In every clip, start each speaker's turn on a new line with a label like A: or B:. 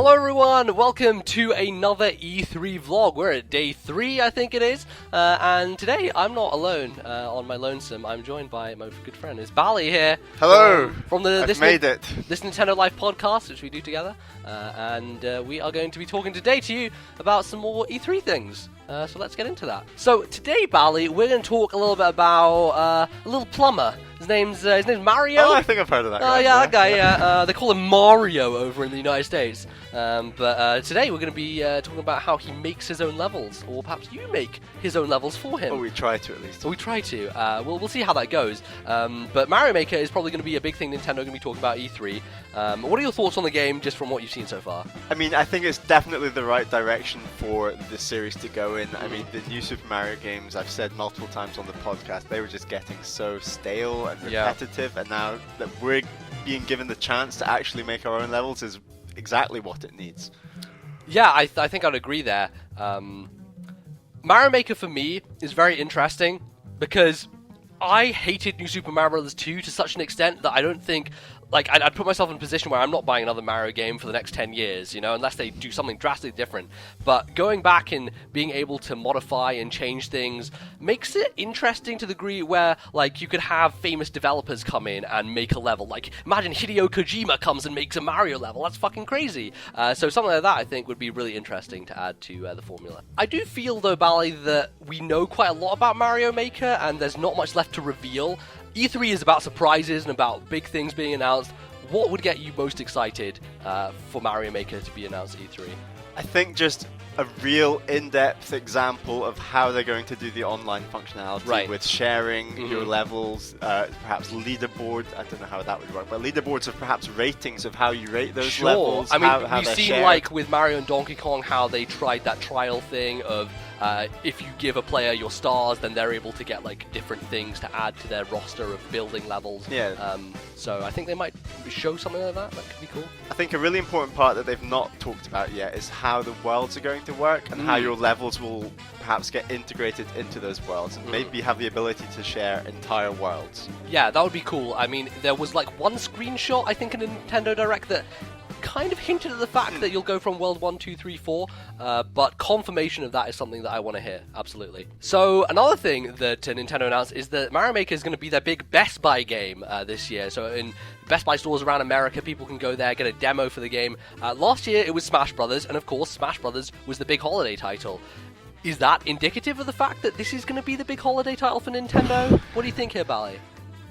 A: Hello everyone, welcome to another E3 vlog. We're at day 3, I think it is, and today I'm not alone on my lonesome. I'm joined by my good friend, it's Bally here.
B: Hello!
A: From the
B: I've made it.
A: This Nintendo Life podcast, which we do together, and we are going to be talking today to you about some more E3 things. So let's get into that. So today, Bally, we're going to talk a little bit about a little plumber. His name's Mario.
B: Oh, I think I've heard of that guy.
A: Yeah, that guy, yeah. They call him Mario over in the United States. But today we're going to be talking about how he makes his own levels, or perhaps you make his own levels for him.
B: Oh, we try to at least.
A: We try to. We'll see how that goes. But Mario Maker is probably going to be a big thing Nintendo are going to be talking about at E3. What are your thoughts on the game, just from what you've seen so far?
B: I mean, I think it's definitely the right direction for the series to go in. I mean, the new Super Mario games, I've said multiple times on the podcast, they were just getting so stale and repetitive, and now that we're being given the chance to actually make our own levels is exactly what it needs.
A: Yeah, I think I'd agree there. Mario Maker for me is very interesting because I hated New Super Mario Bros. 2 to such an extent that I don't think, like, I'd put myself in a position where I'm not buying another Mario game for the next 10 years, you know, unless they do something drastically different. But going back and being able to modify and change things makes it interesting to the degree where, like, you could have famous developers come in and make a level. Like, imagine Hideo Kojima comes and makes a Mario level. That's fucking crazy. So something like that, I think, would be really interesting to add to the formula. I do feel, though, Bally, that we know quite a lot about Mario Maker, and there's not much left to reveal. E3 is about surprises and about big things being announced. What would get you most excited for Mario Maker to be announced at E3?
B: I think just a real in-depth example of how they're going to do the online functionality with sharing your levels, perhaps leaderboard. I don't know how that would work, but leaderboards of perhaps ratings of how you rate those levels.
A: I mean,
B: how
A: we've seen
B: shared.
A: like with Mario and Donkey Kong how they tried that trial thing of if you give a player your stars, then they're able to get like different things to add to their roster of building levels.
B: Yeah.
A: So I think they might show something like that. That could be cool.
B: I think a really important part that they've not talked about yet is how the worlds are going to work and how your levels will perhaps get integrated into those worlds and maybe have the ability to share entire worlds.
A: Yeah, that would be cool. I mean, there was like one screenshot, I think, in a Nintendo Direct that kind of hinted at the fact that you'll go from World 1, 2, 3, 4, but confirmation of that is something that I want to hear, absolutely. So another thing that Nintendo announced is that Mario Maker is going to be their big Best Buy game this year. So in Best Buy stores around America, people can go there, get a demo for the game. Last year it was Smash Brothers, and of course Smash Brothers was the big holiday title. Is that indicative of the fact that this is going to be the big holiday title for Nintendo? What do you think here, Bally?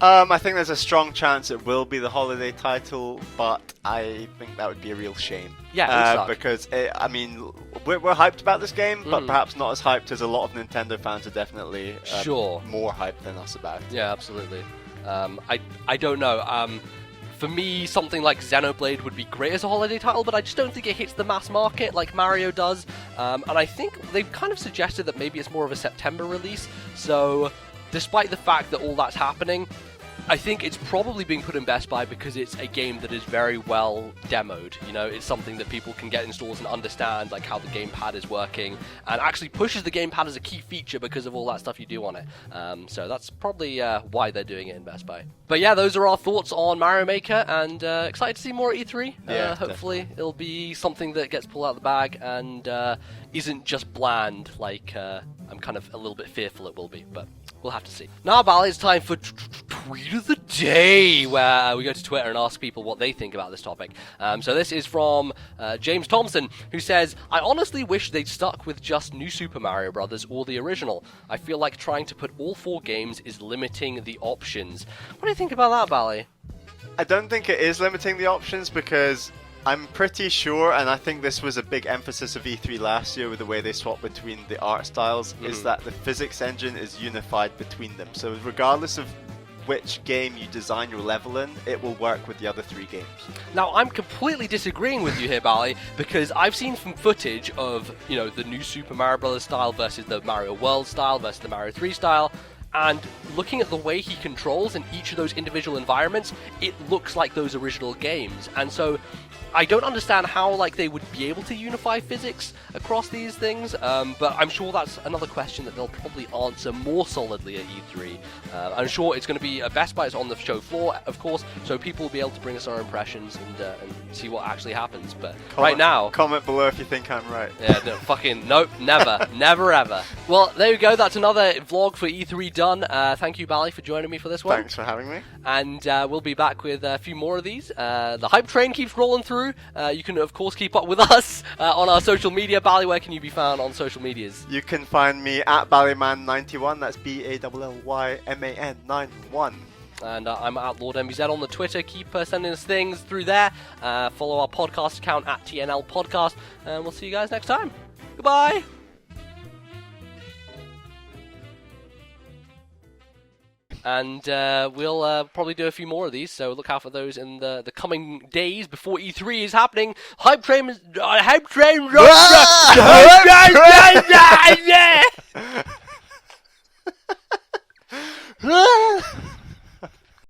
B: I think there's a strong chance it will be the holiday title, but I think that would be a real shame.
A: Yeah,
B: because I mean, we're hyped about this game, but perhaps not as hyped as a lot of Nintendo fans are definitely more hyped than us about.
A: Yeah, absolutely. I don't know. For me, something like Xenoblade would be great as a holiday title, but I just don't think it hits the mass market like Mario does. And I think they've kind of suggested that maybe it's more of a September release. So, despite the fact that all that's happening, I think it's probably being put in Best Buy because it's a game that is very well demoed. You know, it's something that people can get in stores and understand, like how the gamepad is working, and actually pushes the gamepad as a key feature because of all that stuff you do on it. So that's probably why they're doing it in Best Buy. But yeah, those are our thoughts on Mario Maker, and excited to see more at E3.
B: Yeah,
A: hopefully it'll be something that gets pulled out of the bag and isn't just bland like I'm kind of a little bit fearful it will be, but we'll have to see. Now, Bally, it's time for Tweet of the Day, where we go to Twitter and ask people what they think about this topic. So this is from James Thompson, who says, I honestly wish they'd stuck with just New Super Mario Bros. Or the original. I feel like trying to put all 4 games is limiting the options. What do you think about that, Bally?
B: I don't think it is limiting the options because I'm pretty sure, and I think this was a big emphasis of E3 last year with the way they swapped between the art styles, is that the physics engine is unified between them. So regardless of which game you design your level in, it will work with the other 3 games.
A: Now, I'm completely disagreeing with you here, Bally, because I've seen some footage of, you know, the new Super Mario Bros. Style versus the Mario World style versus the Mario 3 style, and looking at the way he controls in each of those individual environments, it looks like those original games. And so I don't understand how like they would be able to unify physics across these things, but I'm sure that's another question that they'll probably answer more solidly at E3. I'm sure it's going to be Best Buy is on the show floor, of course, so people will be able to bring us our impressions and see what actually happens. But right now,
B: comment below if you think I'm right.
A: Yeah, no, fucking nope, never, never ever. Well, there you go. That's another vlog for E3 done. Thank you, Bally, for joining me for this one.
B: Thanks for having me.
A: And we'll be back with a few more of these. The hype train keeps rolling through. You can, of course, keep up with us on our social media. Bally, where can you be found on social medias?
B: You can find me at Ballyman91. That's BALLYMAN 91.
A: And I'm at Lord MBZ on the Twitter. Keep sending us things through there. Follow our podcast account at TNL Podcast. And we'll see you guys next time. Goodbye. And we'll probably do a few more of these, so look out for those in the coming days before E3 is happening. Hype train, hype train, hype train,